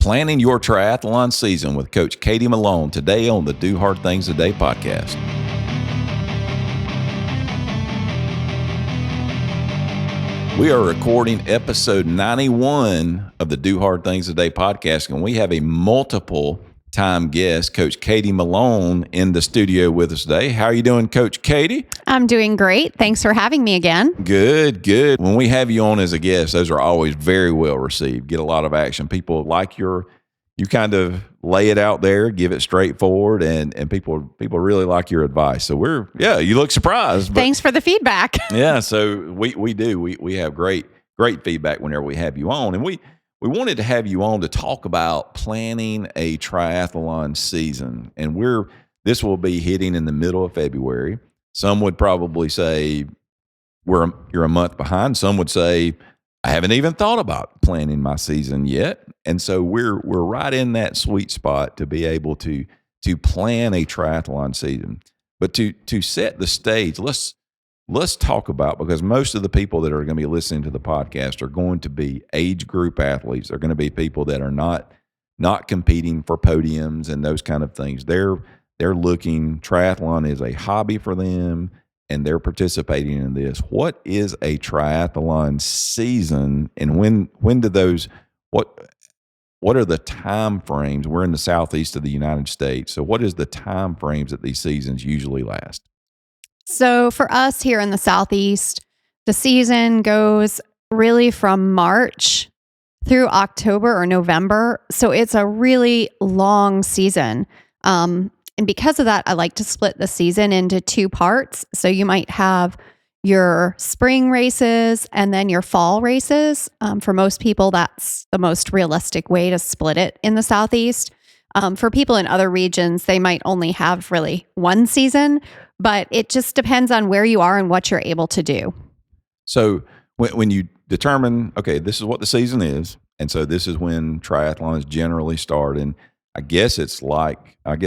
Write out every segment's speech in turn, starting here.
planning your triathlon season with Coach Katie Malone today on the Do Hard Things Today podcast. We are recording episode 91 of the Do Hard Things Today podcast, and we have a multiple-time guest, Coach Katie Malone, in the studio with us today. How are you doing, Coach Katie? I'm doing great. Thanks for having me again. Good. When we have you on as a guest, those are always very well received. Get a lot of action. People like you kind of lay it out there, give it straightforward, and people really like your advice. So you look surprised. But thanks for the feedback. Yeah, so we do. We have great feedback whenever we have you on. And we wanted to have you on to talk about planning a triathlon season. And this will be hitting in the middle of February. Some would probably say you're a month behind. Some would say, I haven't even thought about planning my season yet. And so we're right in that sweet spot to be able to plan a triathlon season. But to set the stage, let's talk about, because most of the people that are going to be listening to the podcast are going to be age group athletes. They're going to be people that are not competing for podiums and those kind of things. They're looking, triathlon is a hobby for them, and they're participating in this. What is a triathlon season, and when do those, what are the time frames? We're in the southeast of the United States, so what is the time frames that these seasons usually last? So for us here in the southeast, the season goes really from March through October or November. So it's a really long season. And because of that, I like to split the season into two parts. So you might have your spring races and then your fall races. For most people, that's the most realistic way to split it in the Southeast. For people in other regions, they might only have really one season, but it just depends on where you are and what you're able to do. So when you determine, okay, this is what the season is, and so this is when triathlons generally start, and I guess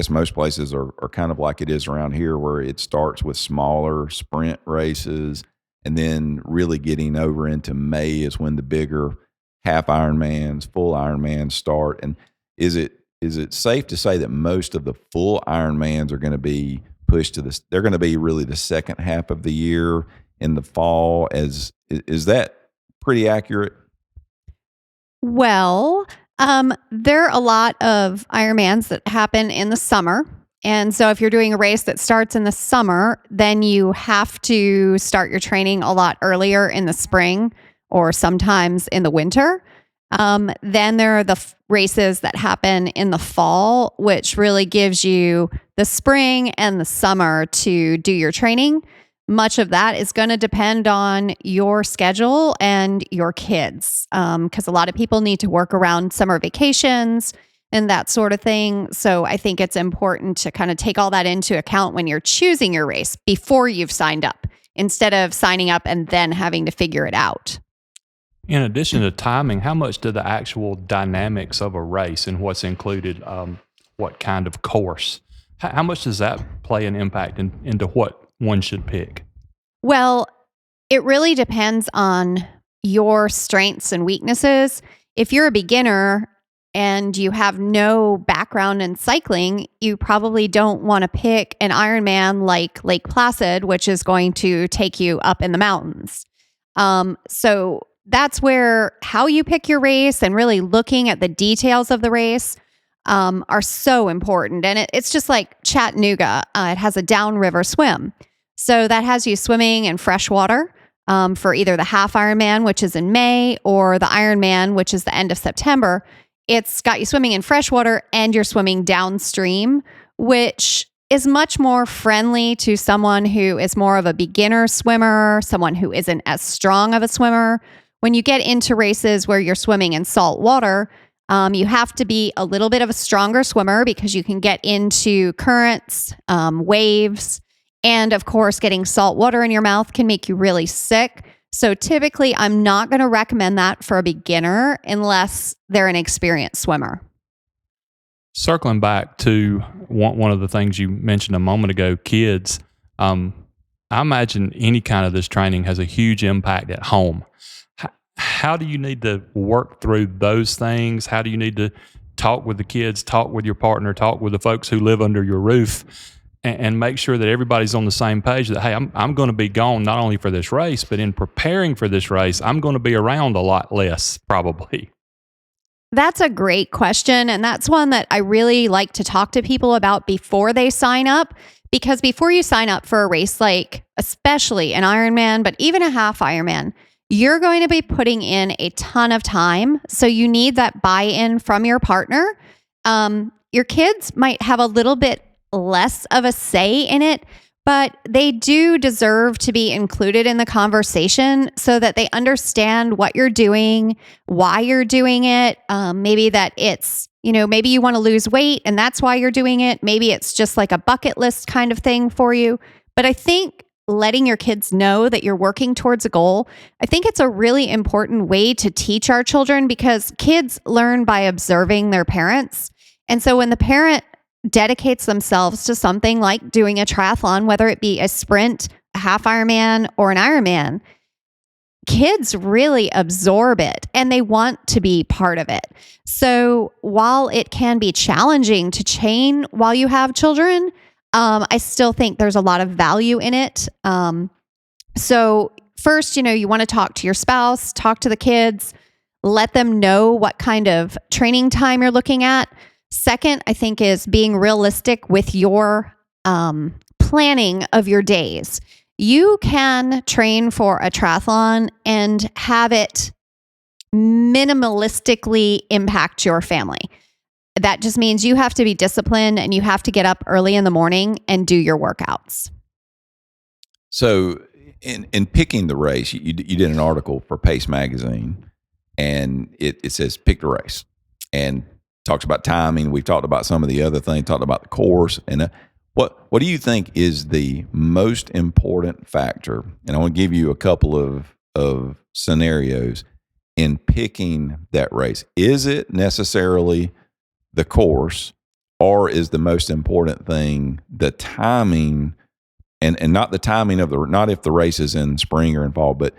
most places are kind of like it is around here, where it starts with smaller sprint races, and then really getting over into May is when the bigger half Ironmans, full Ironmans start. And is it safe to say that most of the full Ironmans are going to be pushed to this? They're going to be really the second half of the year in the fall. Is that pretty accurate? Well, there are a lot of Ironmans that happen in the summer. And so if you're doing a race that starts in the summer, then you have to start your training a lot earlier in the spring or sometimes in the winter. Then there are the races that happen in the fall, which really gives you the spring and the summer to do your training. Much of that is going to depend on your schedule and your kids, because a lot of people need to work around summer vacations and that sort of thing. So I think it's important to kind of take all that into account when you're choosing your race before you've signed up, instead of signing up and then having to figure it out. In addition to timing, how much do the actual dynamics of a race and what's included, what kind of course, how much does that play an impact into what one should pick? Well, it really depends on your strengths and weaknesses. If you're a beginner and you have no background in cycling, you probably don't want to pick an Ironman like Lake Placid, which is going to take you up in the mountains. So that's where how you pick your race and really looking at the details of the race are so important. And it's just like Chattanooga. It has a downriver swim. So that has you swimming in fresh water for either the half Ironman, which is in May, or the Ironman, which is the end of September. It's got you swimming in fresh water and you're swimming downstream, which is much more friendly to someone who is more of a beginner swimmer, someone who isn't as strong of a swimmer. When you get into races where you're swimming in salt water, you have to be a little bit of a stronger swimmer because you can get into currents, waves, and of course, getting salt water in your mouth can make you really sick. So typically, I'm not going to recommend that for a beginner unless they're an experienced swimmer. Circling back to one of the things you mentioned a moment ago, kids, I imagine any kind of this training has a huge impact at home. How do you need to work through those things? How do you need talk with the kids, talk with your partner, talk with the folks who live under your roof, and make sure that everybody's on the same page that, hey, I'm going to be gone not only for this race, but in preparing for this race, I'm going to be around a lot less probably. That's a great question. And that's one that I really like to talk to people about before they sign up. Because before you sign up for a race, like especially an Ironman, but even a half Ironman, you're going to be putting in a ton of time. So you need that buy-in from your partner. Your kids might have a little bit less of a say in it, but they do deserve to be included in the conversation so that they understand what you're doing, why you're doing it. Maybe that it's, maybe you want to lose weight and that's why you're doing it. Maybe it's just like a bucket list kind of thing for you. But I think letting your kids know that you're working towards a goal, I think it's a really important way to teach our children, because kids learn by observing their parents. And so when the parent dedicates themselves to something like doing a triathlon, whether it be a sprint, a half Ironman, or an Ironman, kids really absorb it and they want to be part of it. So while it can be challenging to train while you have children, I still think there's a lot of value in it. So first, you want to talk to your spouse, talk to the kids, let them know what kind of training time you're looking at. Second, I think, is being realistic with your planning of your days. You can train for a triathlon and have it minimalistically impact your family. That just means you have to be disciplined and you have to get up early in the morning and do your workouts. So in picking the race, you did an article for Pace Magazine, and it says pick the race, and talks about timing. We've talked about some of the other things, talked about the course. And what do you think is the most important factor? And I want to give you a couple of scenarios in picking that race. Is it necessarily the course, or is the most important thing the timing, and not the timing of not if the race is in spring or in fall, but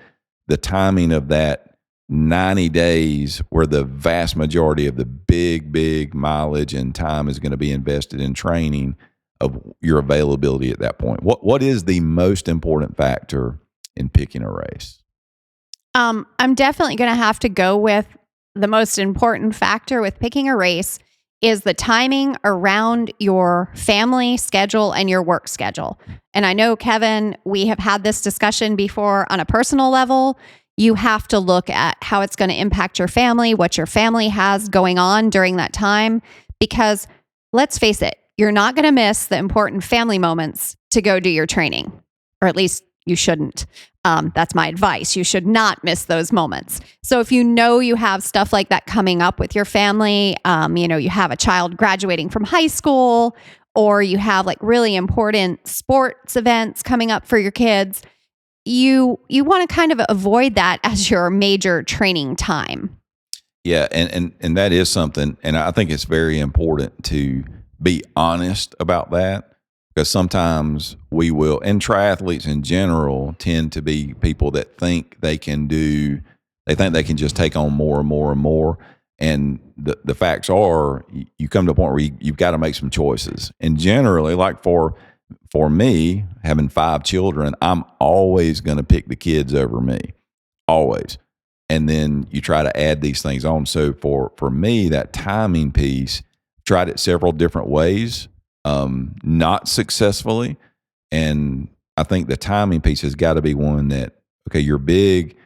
the timing of that 90 days where the vast majority of the big mileage and time is going to be invested in training, of your availability at that point? What is the most important factor in picking a race? I'm definitely going to have to go with the most important factor with picking a race is the timing around your family schedule and your work schedule. And I know, Kevin, we have had this discussion before on a personal level. You have to look at how it's going to impact your family, what your family has going on during that time, because let's face it, you're not going to miss the important family moments to go do your training, or at least you shouldn't. That's my advice. You should not miss those moments. So if you have stuff like that coming up with your family, you have a child graduating from high school, or you have like really important sports events coming up for your kids, you want to kind of avoid that as your major training time. Yeah, and that is something, and I think it's very important to be honest about that, because sometimes we will, and triathletes in general tend to be people that think they can just take on more and more and more. And the facts are, you come to a point where you've got to make some choices. And generally, like for me, having 5 children, I'm always going to pick the kids over me, always. And then you try to add these things on. So for me, that timing piece, tried it several different ways, not successfully. And I think the timing piece has got to be one that, okay, your big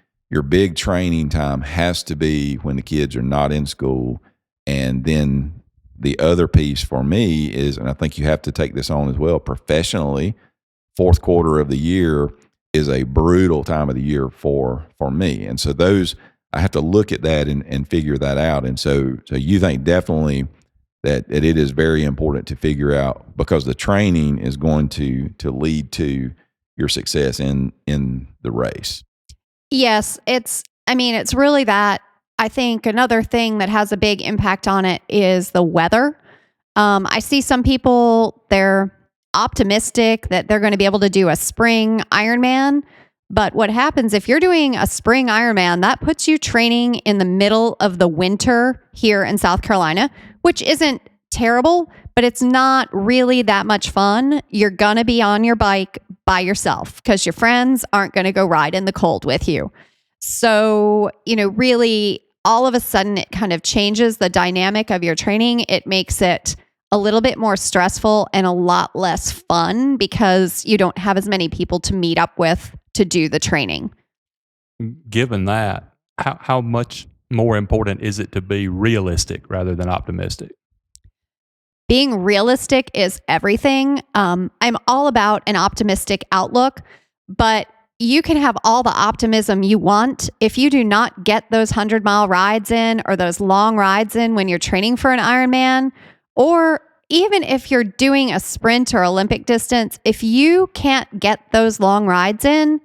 training time has to be when the kids are not in school. And then the other piece for me is, and I think you have to take this on as well, professionally, fourth quarter of the year is a brutal time of the year for me. And so I have to look at that and figure that out. And so you think definitely that it is very important to figure out, because the training is going to lead to your success in the race. Yes, it's really that. I think another thing that has a big impact on it is the weather. I see some people, they're optimistic that they're going to be able to do a spring Ironman. But what happens if you're doing a spring Ironman, that puts you training in the middle of the winter here in South Carolina, which isn't terrible, but it's not really that much fun. You're going to be on your bike by yourself because your friends aren't going to go ride in the cold with you. So, really all of a sudden it kind of changes the dynamic of your training. It makes it a little bit more stressful and a lot less fun because you don't have as many people to meet up with to do the training. Given that, how much more important is it to be realistic rather than optimistic? Being realistic is everything. I'm all about an optimistic outlook, but you can have all the optimism you want. If you do not get those 100-mile rides in or those long rides in when you're training for an Ironman, or even if you're doing a sprint or Olympic distance, if you can't get those long rides in,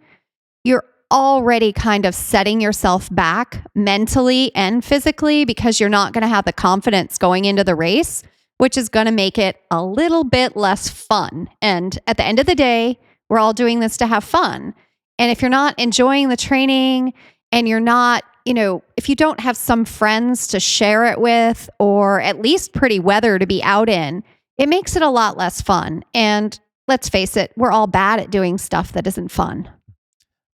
you're already kind of setting yourself back mentally and physically because you're not going to have the confidence going into the race, which is going to make it a little bit less fun. And at the end of the day, we're all doing this to have fun. And if you're not enjoying the training and you're not, if you don't have some friends to share it with or at least pretty weather to be out in, it makes it a lot less fun. And let's face it, we're all bad at doing stuff that isn't fun.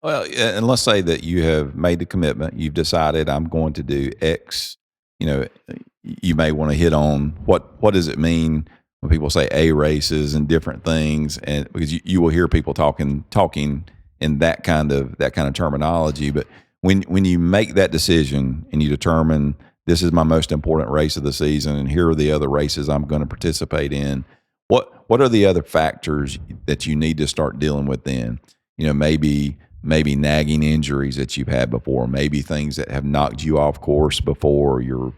Well, and let's say that you have made the commitment. You've decided I'm going to do X. You may want to hit on what does it mean when people say A races and different things, and because you will hear people talking in that kind of terminology. But when you make that decision and you determine this is my most important race of the season, and here are the other races I'm going to participate in, what are the other factors that you need to start dealing with then? Maybe nagging injuries that you've had before, maybe things that have knocked you off course before, your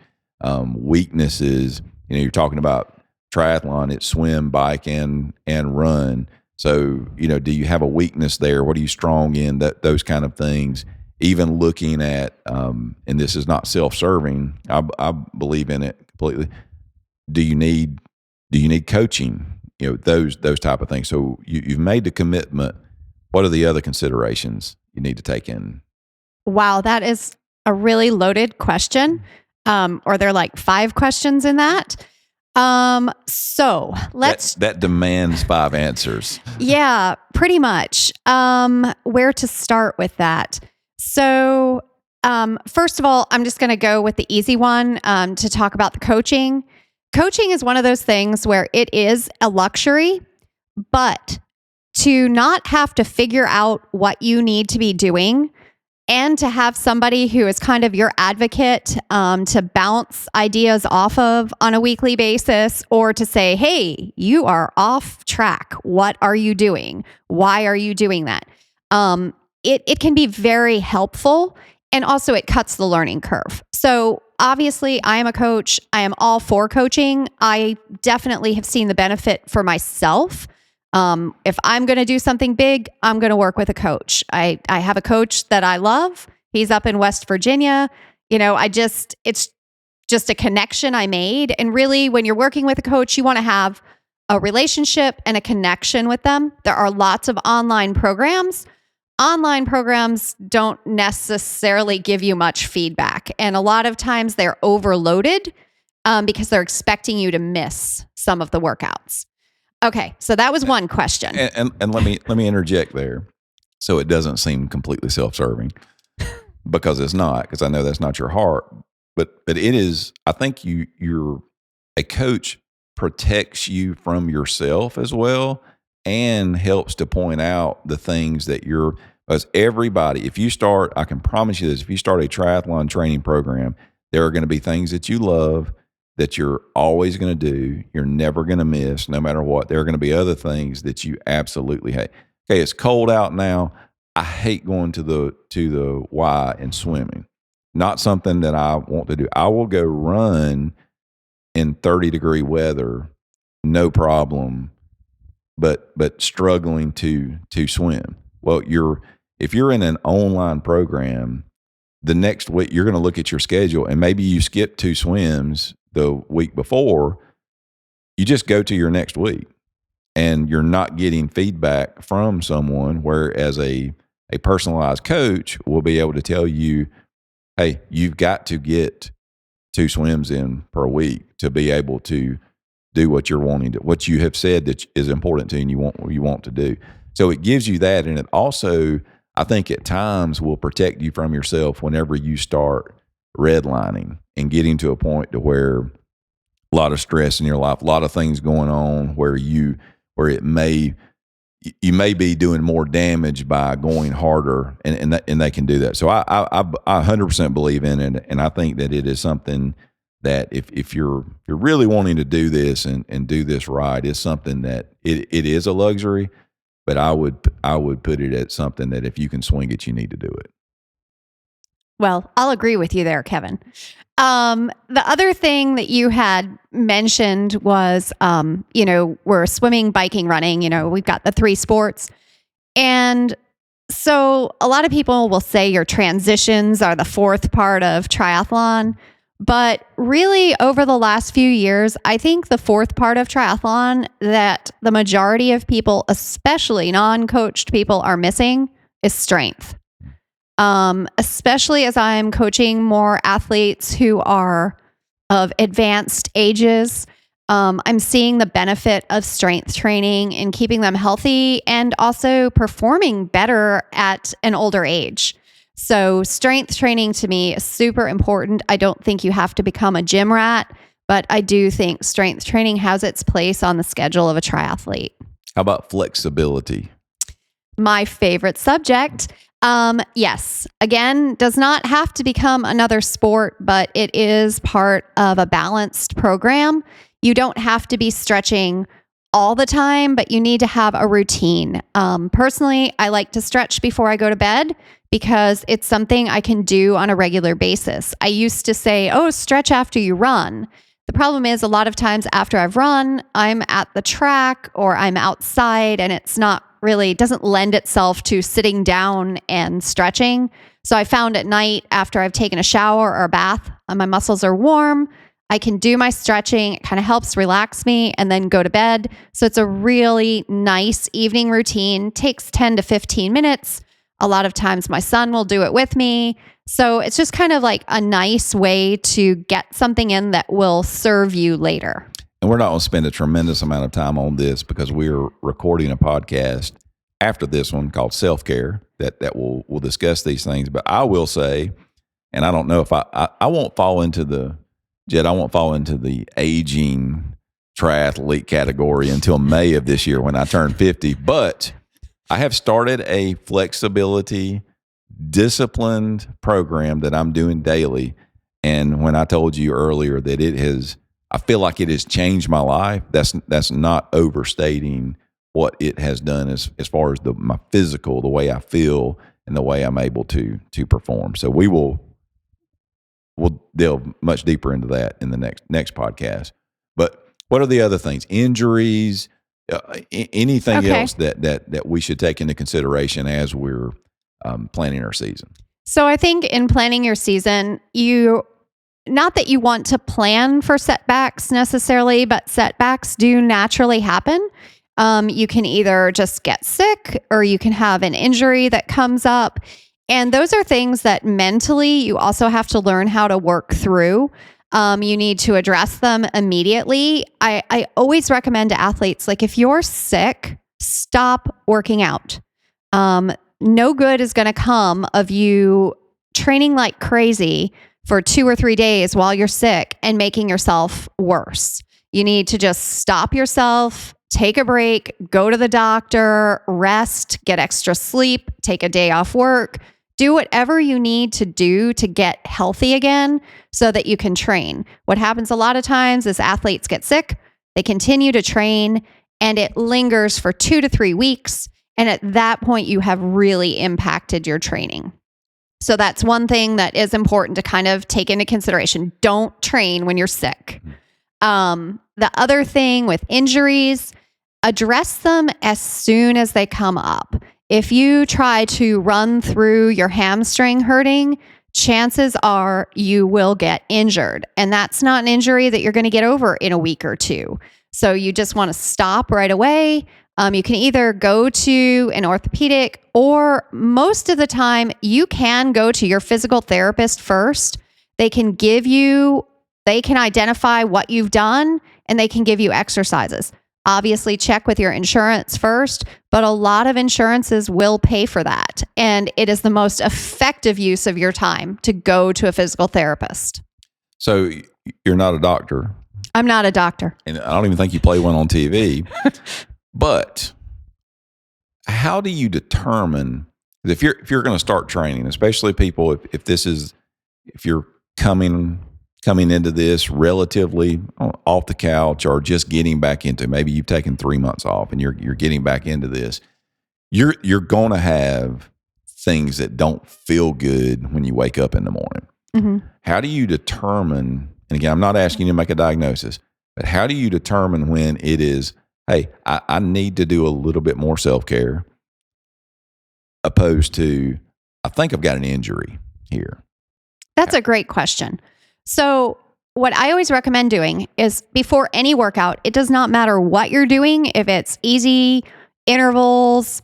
weaknesses. You're talking about triathlon, it's swim, bike, and run. So, do you have a weakness there? What are you strong in? Those kind of things. Even looking at, and this is not self-serving, I believe in it completely. Do you need coaching? Those type of things. So you've made the commitment. What are the other considerations you need to take in? Wow, that is a really loaded question. Or there are like 5 questions in that. So let's... That demands 5 answers. Yeah, pretty much. Where to start with that? So first of all, I'm just going to go with the easy one to talk about the coaching. Coaching is one of those things where it is a luxury, but to not have to figure out what you need to be doing and to have somebody who is kind of your advocate to bounce ideas off of on a weekly basis, or to say, hey, you are off track. What are you doing? Why are you doing that? It can be very helpful, and also it cuts the learning curve. So obviously, I am a coach. I am all for coaching. I definitely have seen the benefit for myself. If I'm going to do something big, I'm going to work with a coach. I have a coach that I love. He's up in West Virginia. It's just a connection I made. And really, when you're working with a coach, you want to have a relationship and a connection with them. There are lots of online programs. Online programs don't necessarily give you much feedback. And a lot of times they're overloaded because they're expecting you to miss some of the workouts. Okay, so that was one question. And let me interject there, so it doesn't seem completely self-serving, because it's not. Because I know that's not your heart, but it is. I think you're a coach protects you from yourself as well, and helps to point out the things that you're. As everybody, if you start, I can promise you this: if you start a triathlon training program, there are going to be things that you love, that you're always going to do, you're never going to miss, no matter what. There are going to be other things that you absolutely hate. Okay, it's cold out now. I hate going to the Y and swimming. Not something that I want to do. I will go run in 30-degree weather, no problem, but struggling to swim. Well, if you're in an online program, the next week you're going to look at your schedule, and maybe you skip 2 swims the week before. You just go to your next week, and you're not getting feedback from someone, whereas a personalized coach will be able to tell you, hey, you've got to get 2 swims in per week to be able to do what you're wanting to, what you have said that is important to you and you want to do. So it gives you that, and it also, I think, at times will protect you from yourself whenever you start redlining and getting to a point to where a lot of stress in your life, a lot of things going on where you may be doing more damage by going harder, and they can do that. So I 100% believe in it, and I think that it is something that if you're really wanting to do this and do this right, it's something that it is a luxury, but I would put it at something that if you can swing it, you need to do it. Well, I'll agree with you there, Kevin. The other thing that you had mentioned was, we're swimming, biking, running, we've got the 3 sports. And so a lot of people will say your transitions are the 4th part of triathlon. But really, over the last few years, I think the 4th part of triathlon that the majority of people, especially non-coached people, are missing is strength. Especially as I'm coaching more athletes who are of advanced ages. I'm seeing the benefit of strength training in keeping them healthy and also performing better at an older age. So strength training to me is super important. I don't think you have to become a gym rat, but I do think strength training has its place on the schedule of a triathlete. How about flexibility? My favorite subject. Yes. Again, does not have to become another sport, but it is part of a balanced program. You don't have to be stretching all the time, but you need to have a routine. Personally, I like to stretch before I go to bed because it's something I can do on a regular basis. I used to say, stretch after you run. The problem is a lot of times after I've run, I'm at the track or I'm outside and it's not really, doesn't lend itself to sitting down and stretching. So I found at night after I've taken a shower or a bath, my muscles are warm. I can do my stretching. It kind of helps relax me and then go to bed. So it's a really nice evening routine. Takes 10 to 15 minutes. A lot of times my son will do it with me. So it's just kind of like a nice way to get something in that will serve you later. And we're not going to spend a tremendous amount of time on this because we're recording a podcast after this one called Self-Care that will discuss these things. But I will say, and I don't know if I won't fall into the aging triathlete category until May of this year when I turn 50. But I have started a flexibility, disciplined program that I'm doing daily. And when I told you earlier that I feel like it has changed my life, that's not overstating what it has done as far as my physical, the way I feel and the way I'm able to perform. So we'll delve much deeper into that in the next podcast. But what are the other things? Injuries, anything else that we should take into consideration as we're planning our season? So I think in planning your season, not that you want to plan for setbacks necessarily, but setbacks do naturally happen. You can either just get sick or you can have an injury that comes up. And those are things that mentally you also have to learn how to work through. You need to address them immediately. I always recommend to athletes, like if you're sick, stop working out. No good is going to come of you training like crazy for 2 or 3 days while you're sick and making yourself worse. You need to just stop yourself, take a break, go to the doctor, rest, get extra sleep, take a day off work, do whatever you need to do to get healthy again so that you can train. What happens a lot of times is athletes get sick, they continue to train, and it lingers for 2 to 3 weeks. And at that point, you have really impacted your training. So that's one thing that is important to kind of take into consideration. Don't train when you're sick. The other thing with injuries, address them as soon as they come up. If you try to run through your hamstring hurting, chances are you will get injured. And that's not an injury that you're going to get over in a week or 2. So you just want to stop right away. You can either go to an orthopedic or most of the time you can go to your physical therapist first. They can give you They can identify what you've done and they can give you exercises. Obviously, check with your insurance first, but a lot of insurances will pay for that. And it is the most effective use of your time to go to a physical therapist. So you're not a doctor, I'm not a doctor. and I don't even think you play one on TV. But how do you determine if you're going to start training, especially people if you're coming into this relatively off the couch or just getting back into, maybe you've taken 3 months off and you're getting back into this, you're going to have things that don't feel good when you wake up in the morning. Mm-hmm. How do you determine, and again, I'm not asking you to make a diagnosis, but how do you determine when it is, hey, I need to do a little bit more self-care, opposed to, I think I've got an injury here? That's a great question. So what I always recommend doing is before any workout, it does not matter what you're doing. If it's easy intervals,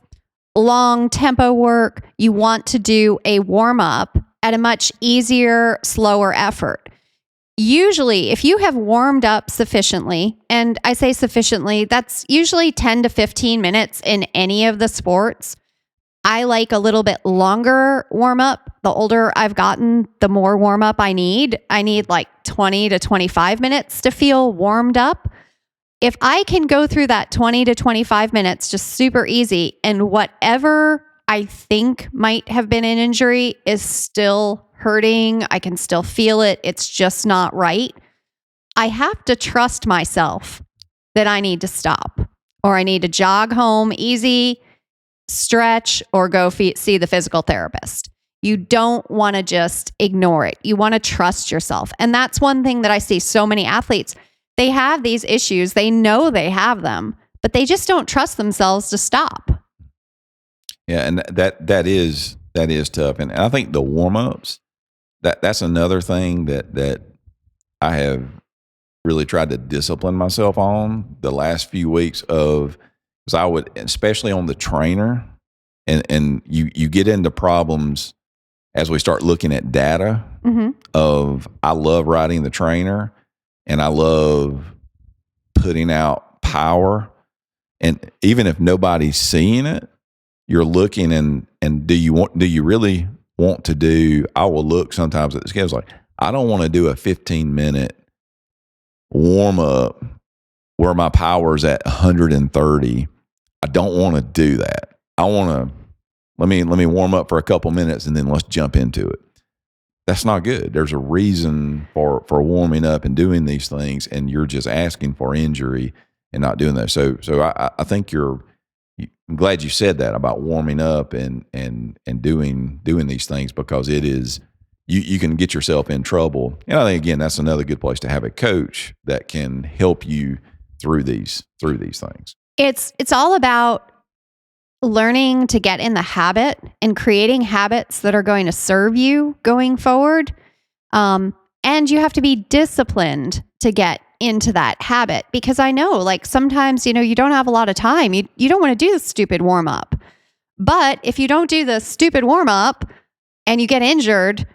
long tempo work, you want to do a warm up at a much easier, slower effort. Usually, if you have warmed up sufficiently, and I say sufficiently, that's usually 10 to 15 minutes in any of the sports. I like a little bit longer warm up. The older I've gotten, the more warm up I need. I need like 20 to 25 minutes to feel warmed up. If I can go through that 20 to 25 minutes just super easy, and whatever I think might have been an injury is still hurting, I can still feel it, it's just not right, I have to trust myself that I need to stop, or I need to jog home easy, stretch, or go see the physical therapist. You don't want to just ignore it. You want to trust yourself. And that's one thing that I see so many athletes, they have these issues. They know they have them, but they just don't trust themselves to stop. Yeah, and that is tough. And I think the warm-ups, that's another thing that I have really tried to discipline myself on the last few weeks of, because I would, especially on the trainer, and you get into problems as we start looking at data of, I love riding the trainer and I love putting out power. And even if nobody's seeing it, you're looking and do you really want to do, I will look sometimes at the schedule like, I don't want to do a 15-minute warm up where my power's at 130. I don't want to do that. I want to, let me warm up for a couple minutes and then let's jump into it. That's not good. There's a reason for warming up and doing these things, and you're just asking for injury and not doing that. So I think I'm glad you said that about warming up and doing these things, because it is, you can get yourself in trouble. And I think, again, that's another good place to have a coach that can help you through these things. It's all about learning to get in the habit and creating habits that are going to serve you going forward. And you have to be disciplined to get into that habit, because I know, like, sometimes, you don't have a lot of time. You don't want to do the stupid warm up. But if you don't do the stupid warm up and you get injured,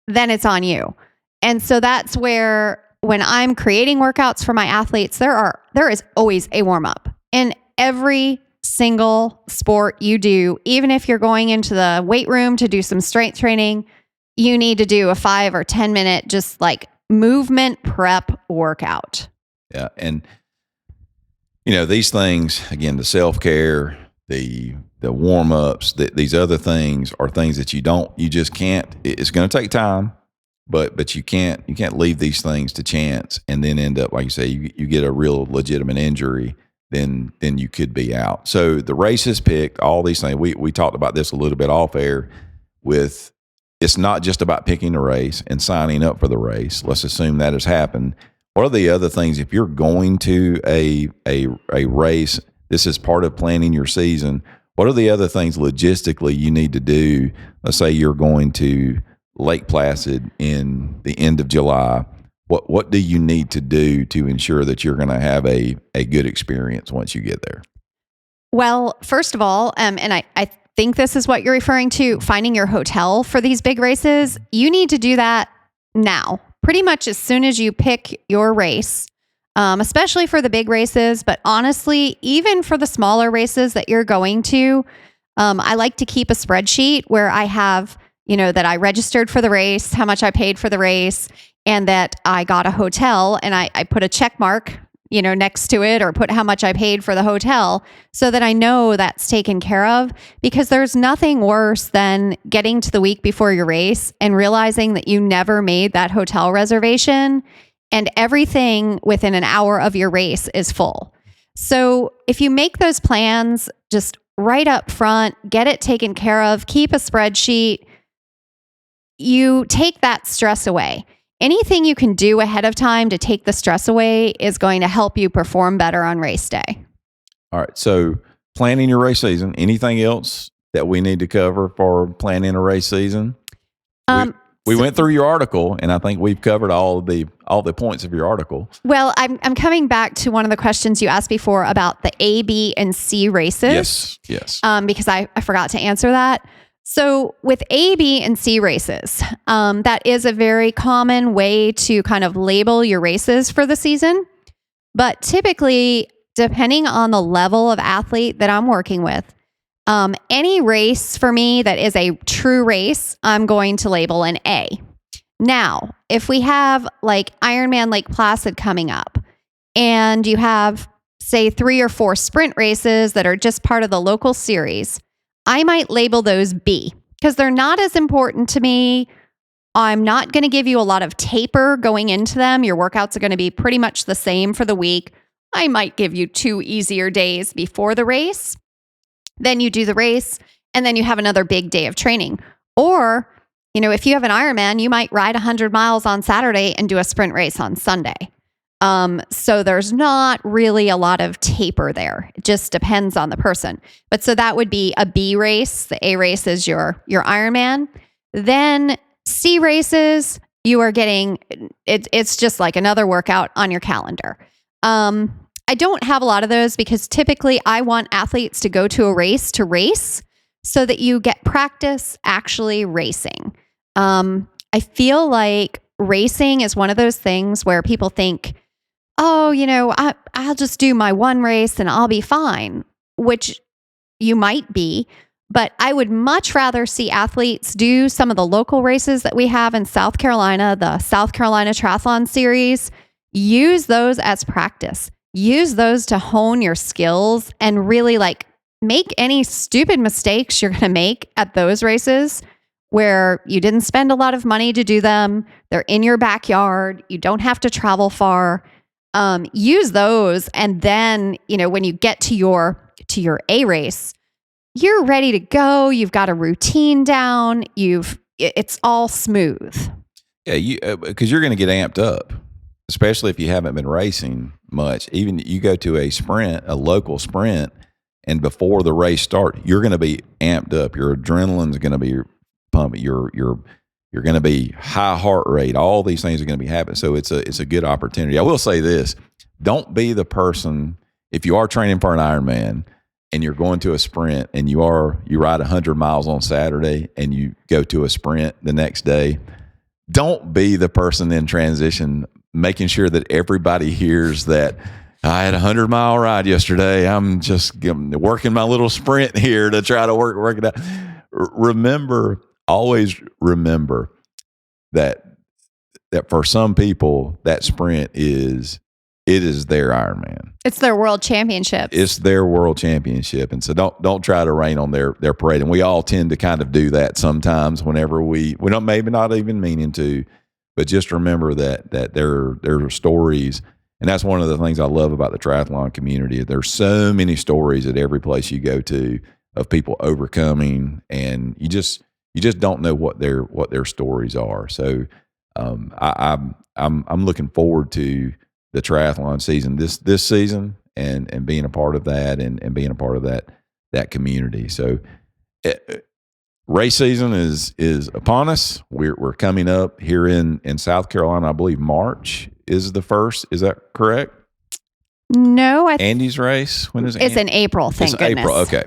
then it's on you. And so that's where, when I'm creating workouts for my athletes, there is always a warm up in every single sport you do. Even if you're going into the weight room to do some strength training, you need to do a 5 or 10 minute just like movement prep workout. Yeah. And these things, again, the self-care, the warm-ups, these other things are things that you just can't, it's going to take time, but you can't leave these things to chance and then end up, like you say, you get a real legitimate injury, then you could be out. So the race is picked, all these things. We talked about this a little bit off air with, it's not just about picking a race and signing up for the race. Let's assume that has happened. What are the other things, if you're going to a race, this is part of planning your season, what are the other things logistically you need to do? Let's say you're going to Lake Placid in the end of July. What do you need to do to ensure that you're going to have a good experience once you get there? Well, first of all, and I think this is what you're referring to, finding your hotel for these big races. You need to do that now, pretty much as soon as you pick your race, especially for the big races, but honestly, even for the smaller races that you're going to, I like to keep a spreadsheet where I have, that I registered for the race, how much I paid for the race, and that I got a hotel, and I put a check mark, next to it, or put how much I paid for the hotel so that I know that's taken care of, because there's nothing worse than getting to the week before your race and realizing that you never made that hotel reservation and everything within an hour of your race is full. So if you make those plans just right up front, get it taken care of, keep a spreadsheet, you take that stress away. Anything you can do ahead of time to take the stress away is going to help you perform better on race day. All right. So planning your race season, anything else that we need to cover for planning a race season? We went through your article, and I think we've covered all the points of your article. Well, I'm coming back to one of the questions you asked before about the A, B, and C races. Yes. Because I forgot to answer that. So with A, B, and C races, that is a very common way to kind of label your races for the season. But typically, depending on the level of athlete that I'm working with, any race for me that is a true race, I'm going to label an A. Now, if we have like Ironman Lake Placid coming up, and you have, say, 3 or 4 sprint races that are just part of the local series, I might label those B because they're not as important to me. I'm not going to give you a lot of taper going into them. Your workouts are going to be pretty much the same for the week. I might give you 2 easier days before the race. Then you do the race, and then you have another big day of training. Or, if you have an Ironman, you might ride 100 miles on Saturday and do a sprint race on Sunday. So there's not really a lot of taper there. It just depends on the person. But so that would be a B race. The A race is your Ironman. Then C races, you are getting, it's just like another workout on your calendar. I don't have a lot of those because typically I want athletes to go to a race to race so that you get practice actually racing. I feel like racing is one of those things where people think, oh, I'll just do my one race and I'll be fine, which you might be. But I would much rather see athletes do some of the local races that we have in South Carolina, the South Carolina Triathlon Series. Use those as practice. Use those to hone your skills and really make any stupid mistakes you're going to make at those races where you didn't spend a lot of money to do them. They're in your backyard. You don't have to travel far. Use those. And then, when you get to your A race, you're ready to go. You've got a routine down. It's all smooth. Yeah, because you're going to get amped up, especially if you haven't been racing much. Even you go to a local sprint, and before the race starts, you're going to be amped up. Your adrenaline's going to be pumping. You're going to be high heart rate. All these things are going to be happening. So it's a good opportunity. I will say this: don't be the person, if you are training for an Ironman and you're going to a sprint and you ride 100 miles on Saturday and you go to a sprint the next day. Don't be the person in transition making sure that everybody hears that I had a 100-mile ride yesterday. I'm just working my little sprint here to try to work it out. Always remember that for some people, that sprint is their Ironman. It's their world championship. It's their world championship. And so don't try to rain on their parade. And we all tend to kind of do that sometimes whenever we don't, maybe not even meaning to, but just remember that there are stories. And that's one of the things I love about the triathlon community. There's so many stories at every place you go to of people overcoming, and you just don't know what their stories are. So I'm looking forward to the triathlon season this season and being a part of that and being a part of that community. So race season is upon us. We're coming up here in South Carolina. I believe March is the first. Is that correct? No, Andy's race. When is it? It's in April. Thank goodness. April. Okay.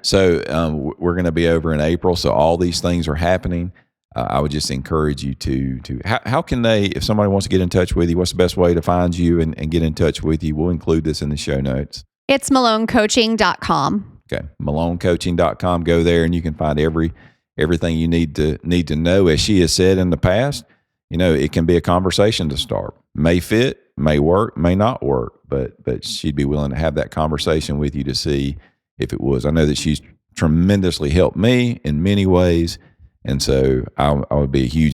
So we're going to be over in April. So all these things are happening. I would just encourage you to how can they, if somebody wants to get in touch with you, what's the best way to find you and get in touch with you? We'll include this in the show notes. It's malonecoaching.com. Okay. MaloneCoaching.com. Go there and you can find everything you need to know. As she has said in the past, it can be a conversation to start. May fit, may work, may not work, but she'd be willing to have that conversation with you to see if it was. I know that she's tremendously helped me in many ways. And so I would be a huge